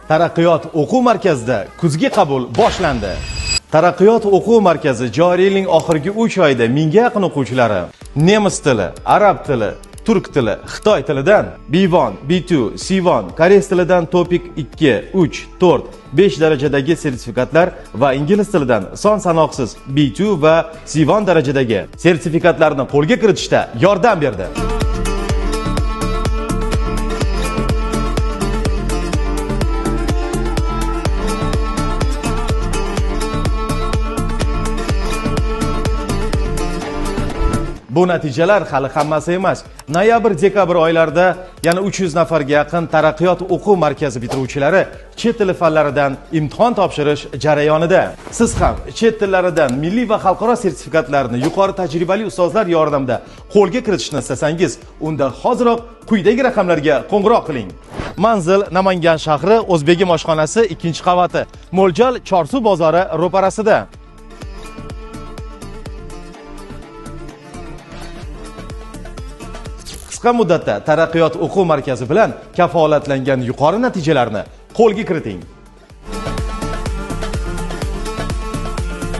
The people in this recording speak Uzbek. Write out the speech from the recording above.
Taraqqiyot o'quv markazida kuzgi qabul boshlandi. Taraqqiyot o'quv markazi joriy yilning oxirgi 3 oyida mingga yaqin o'quvchilari nemis tili, arab tili, turk tili, xitoy tilidan B1, B2, C1, koreys tilidan Topic 2, 3, 4, 5 darajadagi sertifikatlar va ingliz tilidan son sanoqsiz B2 va C1 darajadagi sertifikatlarni qo'lga kiritishda yordam berdi. Bu natijalar hali hammasi emas. Noyabr-dekabr oylarida yana 300 nafarga yaqin taraqqiyot o'quv markazi bitiruvchilari chet tili fanlaridan imtihon topshirish jarayonida. Siz ham chet tillaridan milliy va xalqaro sertifikatlarni yuqori tajribali ustozlar yordamida qo'lga kiritishni istasangiz, unda hoziroq quyidagi raqamlarga qo'ng'iroq qiling. Manzil Namangan shahri, O'zbegim oshxonasi 2-qavati, Mo'ljal Chorsu bozori ro'parasida. Qisqa muddatda taraqqiyot o'quv markazi bilan kafolatlangan yuqori natijalarni qo'lga kiriting.